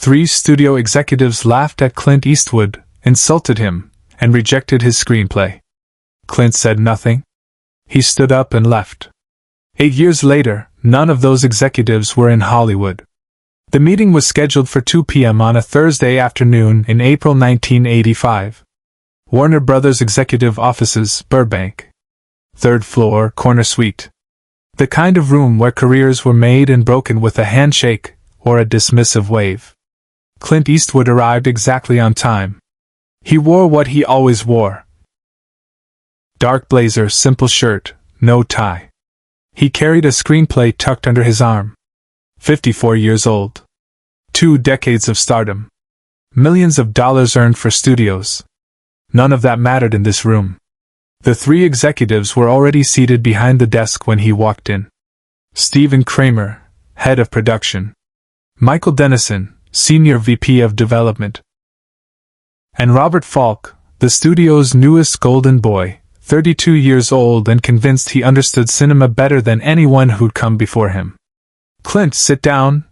3 studio executives laughed at Clint Eastwood, insulted him, and rejected his screenplay. Clint said nothing. He stood up and left. 8 years later, none of those executives were in Hollywood. The meeting was scheduled for 2 p.m. on a Thursday afternoon in April 1985. Warner Brothers Executive Offices, Burbank. 3rd floor, corner suite. The kind of room where careers were made and broken with a handshake or a dismissive wave. Clint Eastwood arrived exactly on time. He wore what he always wore. Dark blazer, simple shirt, no tie. He carried a screenplay tucked under his arm. 54 years old. 2 decades of stardom. Millions of dollars earned for studios. None of that mattered in this room. The 3 executives were already seated behind the desk when he walked in. Stephen Kramer, head of production. Michael Dennison, senior VP of development. And Robert Falk, the studio's newest golden boy, 32 years old and convinced he understood cinema better than anyone who'd come before him. "Clint, sit down,"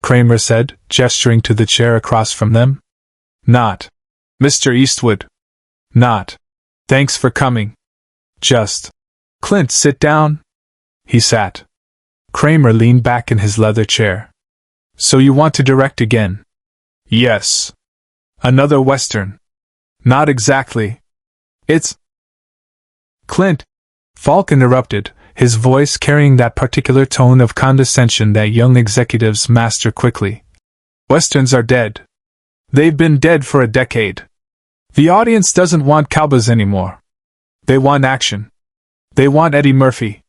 Kramer said, gesturing to the chair across from them. "Not, Mr. Eastwood. Not, thanks for coming. Just, Clint, sit down." He sat. Kramer leaned back in his leather chair. "So you want to direct again?" "Yes." "Another Western?" "Not exactly. It's—" "Clint," Falk interrupted, his voice carrying that particular tone of condescension that young executives master quickly. "Westerns are dead. They've been dead for a decade. The audience doesn't want cowboys anymore. They want action. They want Eddie Murphy.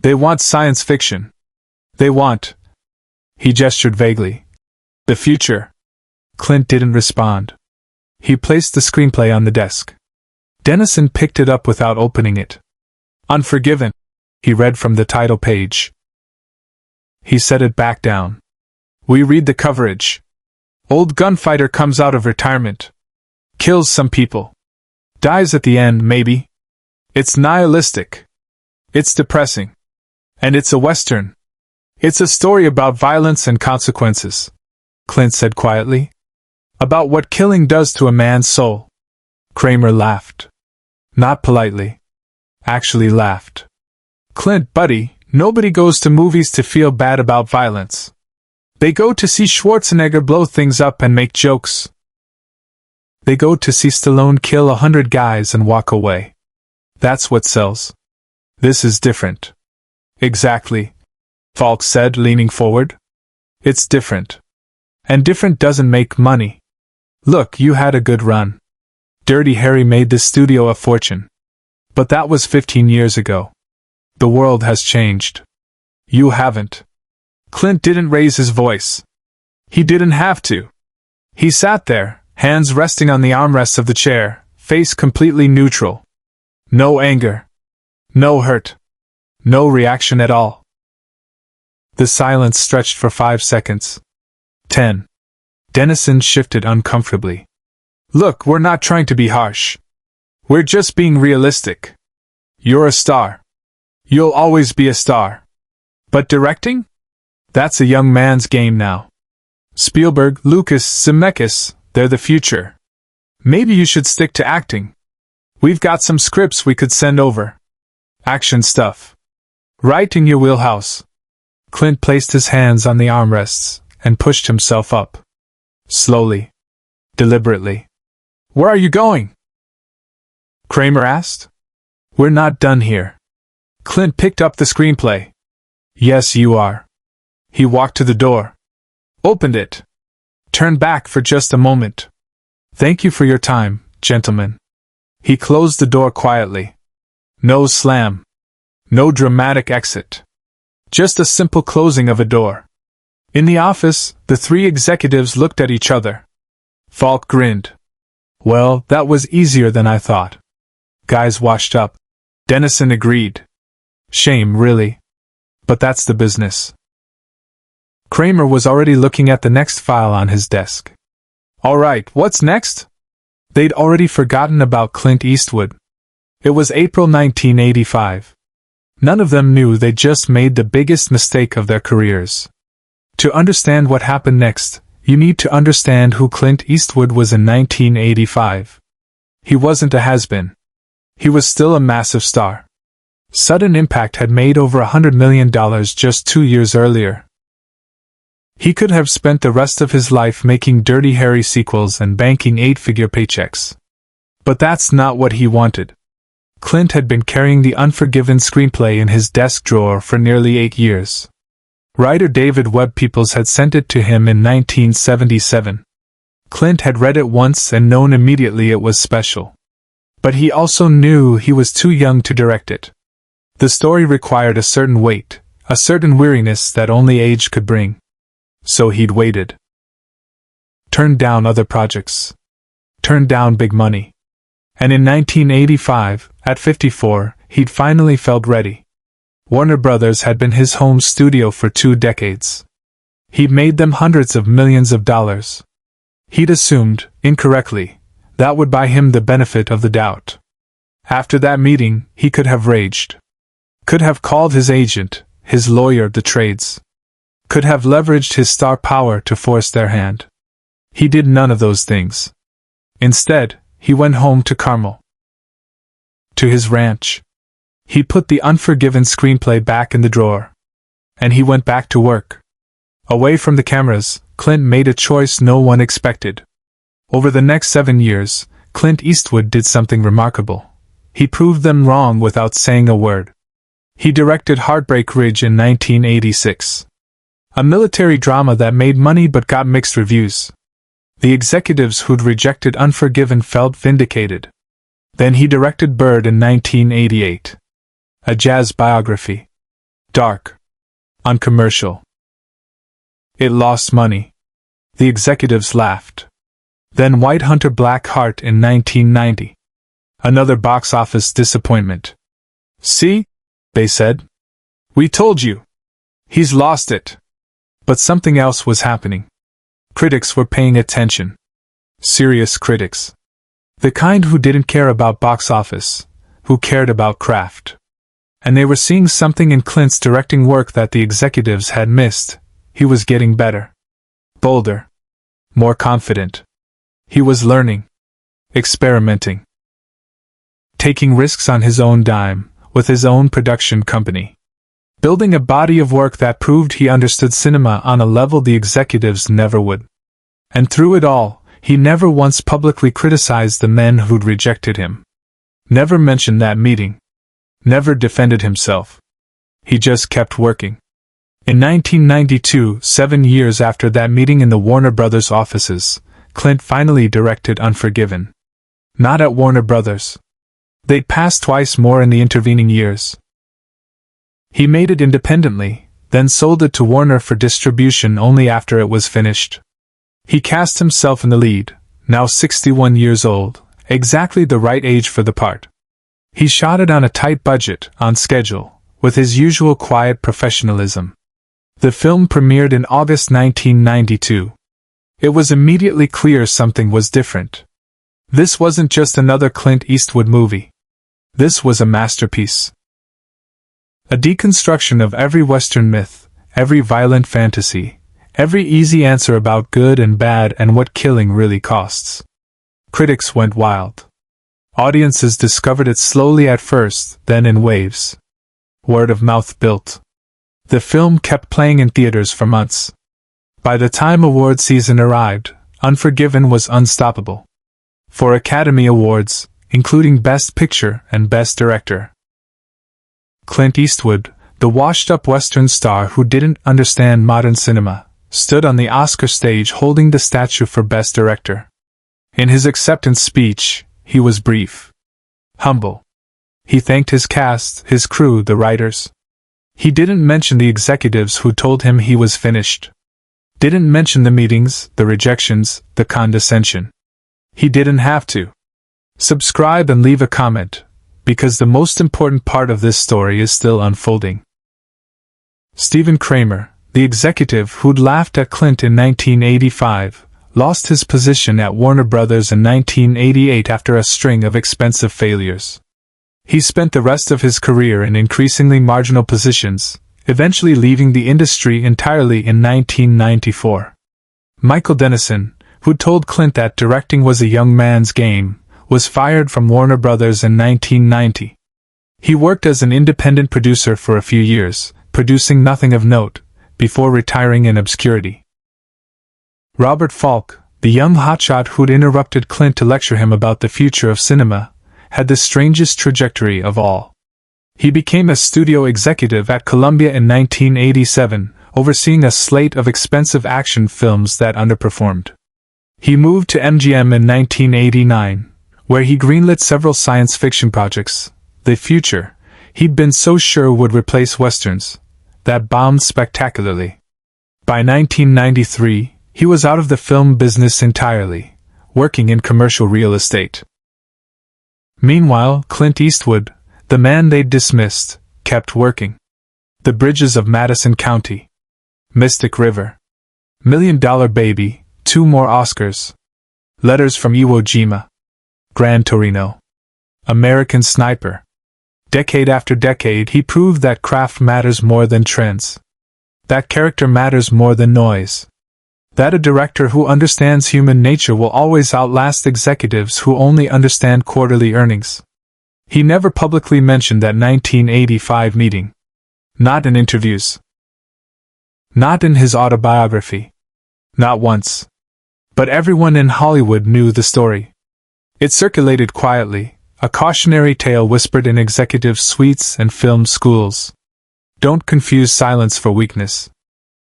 They want science fiction. They want—" He gestured vaguely. "The future." Clint didn't respond. He placed the screenplay on the desk. Dennison picked it up without opening it. "Unforgiven," he read from the title page. He set it back down. "We read the coverage. Old gunfighter comes out of retirement. Kills some people. Dies at the end, maybe. It's nihilistic. It's depressing. And it's a Western. It's a story about violence and consequences," Clint said quietly. "About what killing does to a man's soul." Kramer laughed. Not politely. Actually laughed. "Clint, buddy, nobody goes to movies to feel bad about violence. They go to see Schwarzenegger blow things up and make jokes. They go to see Stallone kill 100 guys and walk away. That's what sells. This is different." "Exactly," Falk said, leaning forward. "It's different. And different doesn't make money. Look, you had a good run. Dirty Harry made this studio a fortune. But that was 15 years ago. The world has changed. You haven't." Clint didn't raise his voice. He didn't have to. He sat there, hands resting on the armrests of the chair, face completely neutral. No anger. No hurt. No reaction at all. The silence stretched for 5 seconds. 10. Dennison shifted uncomfortably. "Look, we're not trying to be harsh. We're just being realistic. You're a star. You'll always be a star. But directing? That's a young man's game now. Spielberg, Lucas, Zemeckis, they're the future. Maybe you should stick to acting. We've got some scripts we could send over. Action stuff. Right in your wheelhouse." Clint placed his hands on the armrests and pushed himself up. Slowly. Deliberately. "Where are you going?" Kramer asked. "We're not done here." Clint picked up the screenplay. "Yes, you are." He walked to the door. Opened it. Turned back for just a moment. "Thank you for your time, gentlemen." He closed the door quietly. No slam. No dramatic exit. Just a simple closing of a door. In the office, the 3 executives looked at each other. Falk grinned. "Well, that was easier than I thought." "Guys washed up." Dennison agreed. "Shame, really. But that's the business." Kramer was already looking at the next file on his desk. "All right, what's next?" They'd already forgotten about Clint Eastwood. It was April 1985. None of them knew they'd just made the biggest mistake of their careers. To understand what happened next, you need to understand who Clint Eastwood was in 1985. He wasn't a has-been. He was still a massive star. Sudden Impact had made over $100 million just 2 years earlier. He could have spent the rest of his life making Dirty Harry sequels and banking 8-figure paychecks. But that's not what he wanted. Clint had been carrying the Unforgiven screenplay in his desk drawer for nearly 8 years. Writer David Webb Peoples had sent it to him in 1977. Clint had read it once and known immediately it was special. But he also knew he was too young to direct it. The story required a certain weight, a certain weariness that only age could bring. So he'd waited. Turned down other projects. Turned down big money. And in 1985, at 54, he'd finally felt ready. Warner Brothers had been his home studio for 2 decades. He'd made them hundreds of millions of dollars. He'd assumed, incorrectly, that would buy him the benefit of the doubt. After that meeting, he could have raged. Could have called his agent, his lawyer of the trades. Could have leveraged his star power to force their hand. He did none of those things. Instead, he went home to Carmel. To his ranch. He put the Unforgiven screenplay back in the drawer. And he went back to work. Away from the cameras, Clint made a choice no one expected. Over the next 7 years, Clint Eastwood did something remarkable. He proved them wrong without saying a word. He directed Heartbreak Ridge in 1986. A military drama that made money but got mixed reviews. The executives who'd rejected Unforgiven felt vindicated. Then he directed Bird in 1988. A jazz biography. Dark. Uncommercial. It lost money. The executives laughed. Then White Hunter Black Heart in 1990. Another box office disappointment. See? They said. We told you. He's lost it. But something else was happening. Critics were paying attention. Serious critics. The kind who didn't care about box office, who cared about craft. And they were seeing something in Clint's directing work that the executives had missed. He was getting better. Bolder. More confident. He was learning. Experimenting. Taking risks on his own dime, with his own production company. Building a body of work that proved he understood cinema on a level the executives never would. And through it all, he never once publicly criticized the men who'd rejected him. Never mentioned that meeting. Never defended himself. He just kept working. In 1992, 7 years after that meeting in the Warner Brothers offices, Clint finally directed Unforgiven. Not at Warner Brothers. They'd passed twice more in the intervening years. He made it independently, then sold it to Warner for distribution only after it was finished. He cast himself in the lead, now 61 years old, exactly the right age for the part. He shot it on a tight budget, on schedule, with his usual quiet professionalism. The film premiered in August 1992. It was immediately clear something was different. This wasn't just another Clint Eastwood movie. This was a masterpiece. A deconstruction of every Western myth, every violent fantasy, every easy answer about good and bad and what killing really costs. Critics went wild. Audiences discovered it slowly at first, then in waves. Word of mouth built. The film kept playing in theaters for months. By the time award season arrived, Unforgiven was unstoppable. 4 Academy Awards, including Best Picture and Best Director. Clint Eastwood, the washed-up Western star who didn't understand modern cinema, stood on the Oscar stage holding the statue for Best Director. In his acceptance speech, he was brief. Humble. He thanked his cast, his crew, the writers. He didn't mention the executives who told him he was finished. Didn't mention the meetings, the rejections, the condescension. He didn't have to. Subscribe and leave a comment, because the most important part of this story is still unfolding. Stephen Kramer, the executive who'd laughed at Clint in 1985, lost his position at Warner Brothers in 1988 after a string of expensive failures. He spent the rest of his career in increasingly marginal positions, eventually leaving the industry entirely in 1994. Michael Dennison, who told Clint that directing was a young man's game, was fired from Warner Brothers in 1990. He worked as an independent producer for a few years, producing nothing of note, before retiring in obscurity. Robert Falk, the young hotshot who'd interrupted Clint to lecture him about the future of cinema, had the strangest trajectory of all. He became a studio executive at Columbia in 1987, overseeing a slate of expensive action films that underperformed. He moved to MGM in 1989, where he greenlit several science fiction projects. The future, he'd been so sure would replace westerns, that bombed spectacularly. By 1993, he was out of the film business entirely, working in commercial real estate. Meanwhile, Clint Eastwood, the man they'd dismissed, kept working. The Bridges of Madison County, Mystic River, $1 Million Baby, 2 more Oscars, Letters from Iwo Jima, Gran Torino, American Sniper. Decade after decade, he proved that craft matters more than trends. That character matters more than noise. That a director who understands human nature will always outlast executives who only understand quarterly earnings. He never publicly mentioned that 1985 meeting. Not in interviews. Not in his autobiography. Not once. But everyone in Hollywood knew the story. It circulated quietly, a cautionary tale whispered in executive suites and film schools. Don't confuse silence for weakness.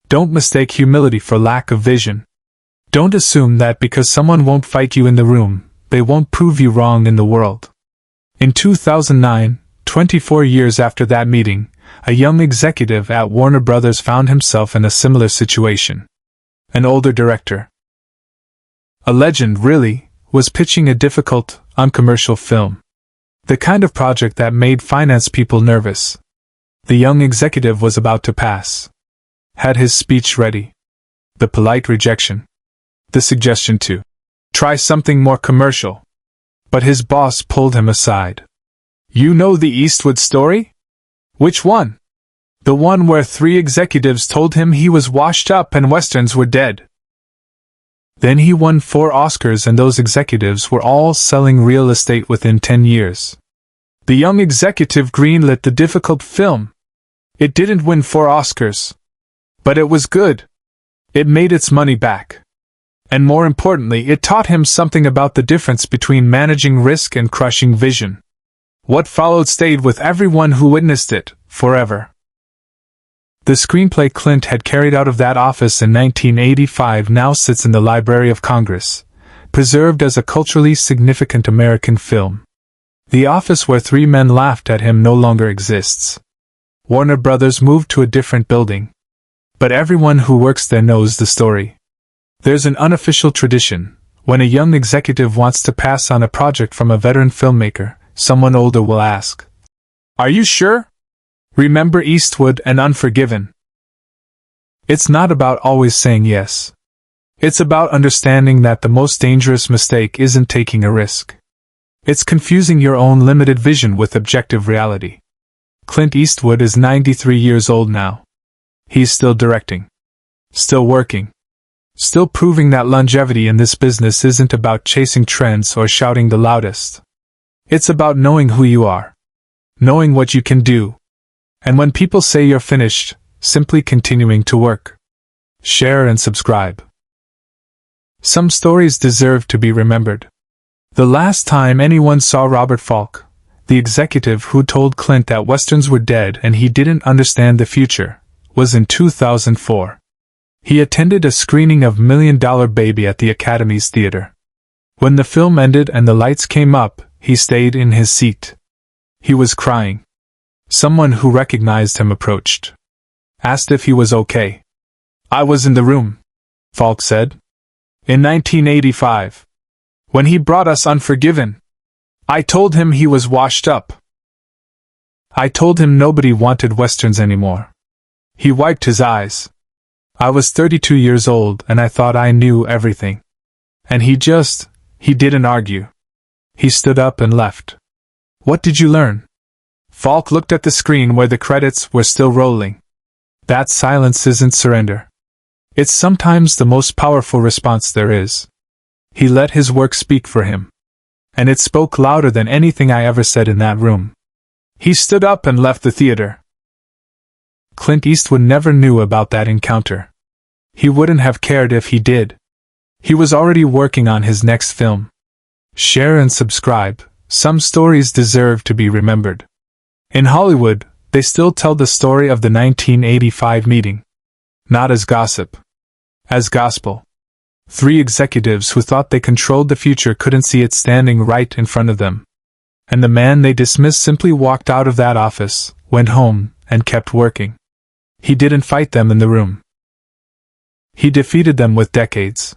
Don't mistake humility for lack of vision. Don't assume that because someone won't fight you in the room, they won't prove you wrong in the world. In 2009, 24 years after that meeting, a young executive at Warner Brothers found himself in a similar situation. An older director, a legend really, was pitching a difficult, uncommercial film. The kind of project that made finance people nervous. The young executive was about to pass. Had his speech ready. The polite rejection. The suggestion to try something more commercial. But his boss pulled him aside. You know the Eastwood story? Which one? The one where 3 executives told him he was washed up and westerns were dead. Then he won 4 Oscars and those executives were all selling real estate within 10 years. The young executive greenlit the difficult film. It didn't win 4 Oscars. But it was good. It made its money back. And more importantly, it taught him something about the difference between managing risk and crushing vision. What followed stayed with everyone who witnessed it, forever. The screenplay Clint had carried out of that office in 1985 now sits in the Library of Congress, preserved as a culturally significant American film. The office where 3 men laughed at him no longer exists. Warner Brothers moved to a different building. But everyone who works there knows the story. There's an unofficial tradition. When a young executive wants to pass on a project from a veteran filmmaker, someone older will ask, "Are you sure? Remember Eastwood and Unforgiven?" It's not about always saying yes. It's about understanding that the most dangerous mistake isn't taking a risk. It's confusing your own limited vision with objective reality. Clint Eastwood is 93 years old now. He's still directing. Still working. Still proving that longevity in this business isn't about chasing trends or shouting the loudest. It's about knowing who you are. Knowing what you can do. And when people say you're finished, simply continuing to work. Share and subscribe. Some stories deserve to be remembered. The last time anyone saw Robert Falk, the executive who told Clint that westerns were dead and he didn't understand the future, was in 2004. He attended a screening of $1 Million Baby at the Academy's Theater. When the film ended and the lights came up, he stayed in his seat. He was crying. Someone who recognized him approached. Asked if he was okay. "I was in the room," Falk said. "In 1985. When he brought us Unforgiven. I told him he was washed up. I told him nobody wanted westerns anymore." He wiped his eyes. "I was 32 years old and I thought I knew everything. And he didn't argue. He stood up and left." "What did you learn?" Falk looked at the screen where the credits were still rolling. "That silence isn't surrender. It's sometimes the most powerful response there is. He let his work speak for him. And it spoke louder than anything I ever said in that room. He stood up and left the theater. Clint Eastwood never knew about that encounter. He wouldn't have cared if he did. He was already working on his next film. Share and subscribe. Some stories deserve to be remembered. In Hollywood, they still tell the story of the 1985 meeting. Not as gossip. As gospel. 3 executives who thought they controlled the future couldn't see it standing right in front of them. And the man they dismissed simply walked out of that office, went home, and kept working. He didn't fight them in the room. He defeated them with decades.